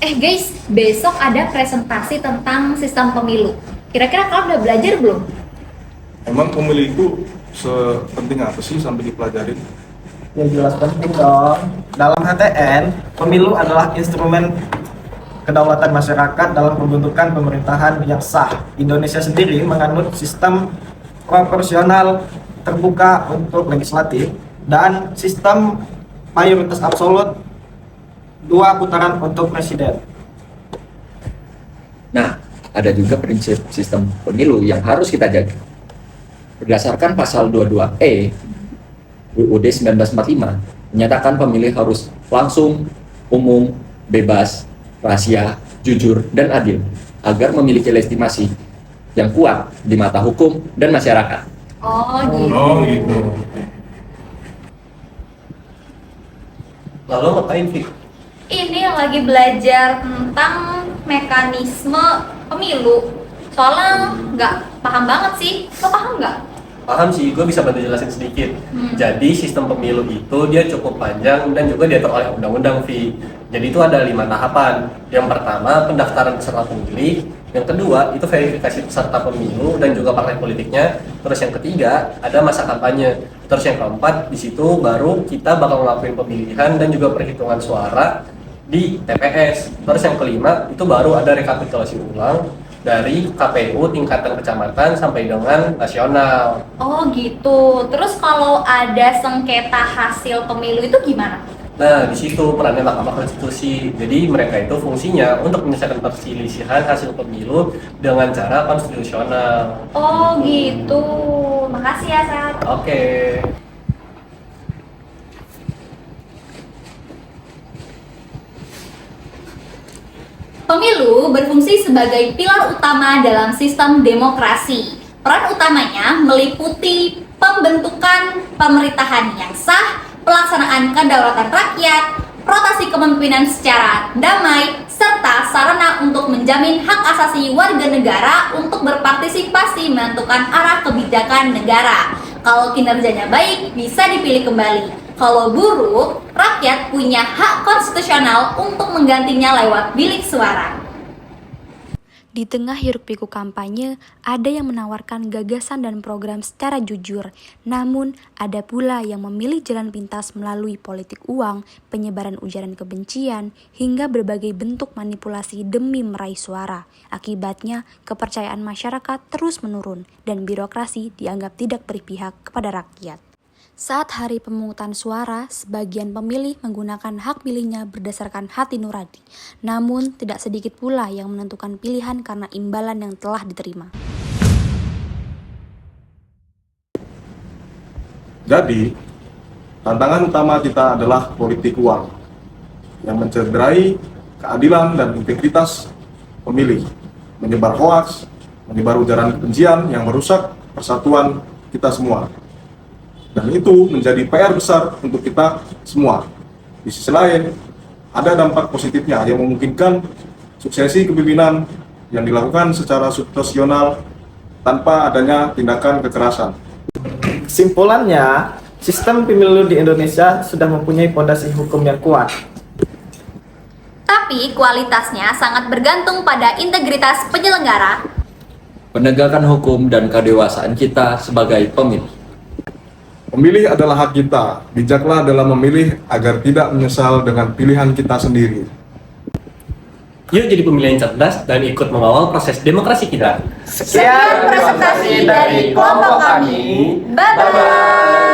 Guys, besok ada presentasi tentang sistem pemilu. Kira-kira kalian udah belajar belum? Emang pemilu itu sepenting apa sih sampai dipelajarin? Ya jelas penting dong. Dalam HTN, pemilu adalah instrumen kedaulatan masyarakat dalam pembentukan pemerintahan yang sah. Indonesia sendiri menganut sistem proporsional terbuka untuk legislatif dan sistem mayoritas absolut 2 putaran untuk presiden. Nah, ada juga prinsip sistem pemilu yang harus kita jaga. Berdasarkan pasal 22E UUD 1945 menyatakan pemilih harus langsung, umum, bebas, rahasia, jujur, dan adil agar memiliki legitimasi yang kuat di mata hukum dan masyarakat. Oh gitu. Oh gitu. Lalu ngapain, Vi? Ini yang lagi belajar tentang mekanisme pemilu. Soalnya nggak paham banget sih. Lo paham nggak? Paham sih, gue bisa bantu jelasin sedikit. Jadi sistem pemilu itu dia cukup panjang dan juga diatur oleh undang-undang, Vi. Jadi itu ada 5 tahapan. Yang pertama, pendaftaran peserta pemilih. Yang kedua, itu verifikasi peserta pemilu dan juga partai politiknya. Terus yang ketiga, ada masa kampanye. Terus yang keempat, di situ baru kita bakal ngelakuin pemilihan dan juga perhitungan suara di TPS. Terus yang kelima, itu baru ada rekapitulasi ulang dari KPU tingkatan kecamatan sampai dengan nasional. Oh gitu. Terus kalau ada sengketa hasil pemilu itu gimana? Nah, di situ perannya Mahkamah Konstitusi. Jadi mereka itu fungsinya untuk menyelesaikan perselisihan hasil pemilu dengan cara konstitusional. Oh gitu. Makasih ya, Sat. Oke. Pemilu berfungsi sebagai pilar utama dalam sistem demokrasi. Peran utamanya meliputi pembentukan pemerintahan yang sah, pelaksanaan kedaulatan rakyat, rotasi kepemimpinan secara damai, serta sarana untuk menjamin hak asasi warga negara untuk berpartisipasi menentukan arah kebijakan negara. Kalau kinerjanya baik, bisa dipilih kembali. Kalau buruk, rakyat punya hak konstitusional untuk menggantinya lewat bilik suara. Di tengah hiruk-pikuk kampanye, ada yang menawarkan gagasan dan program secara jujur. Namun, ada pula yang memilih jalan pintas melalui politik uang, penyebaran ujaran kebencian, hingga berbagai bentuk manipulasi demi meraih suara. Akibatnya, kepercayaan masyarakat terus menurun dan birokrasi dianggap tidak berpihak kepada rakyat. Saat hari pemungutan suara, sebagian pemilih menggunakan hak pilihnya berdasarkan hati nurani. Namun, tidak sedikit pula yang menentukan pilihan karena imbalan yang telah diterima. Jadi, tantangan utama kita adalah politik uang yang mencederai keadilan dan integritas pemilih, menyebar hoaks, menyebar ujaran kebencian yang merusak persatuan kita semua. Dan itu menjadi PR besar untuk kita semua. Di sisi lain, ada dampak positifnya yang memungkinkan suksesi kepemimpinan yang dilakukan secara substansional tanpa adanya tindakan kekerasan. Kesimpulannya, sistem pemilu di Indonesia sudah mempunyai fondasi hukum yang kuat. Tapi kualitasnya sangat bergantung pada integritas penyelenggara, Penegakan hukum dan kedewasaan kita sebagai pemilih. Pemilih adalah hak kita, bijaklah dalam memilih agar tidak menyesal dengan pilihan kita sendiri. Yuk jadi pemilih yang cerdas dan ikut mengawal proses demokrasi kita. Sekian presentasi dari kelompok kami. Bye-bye.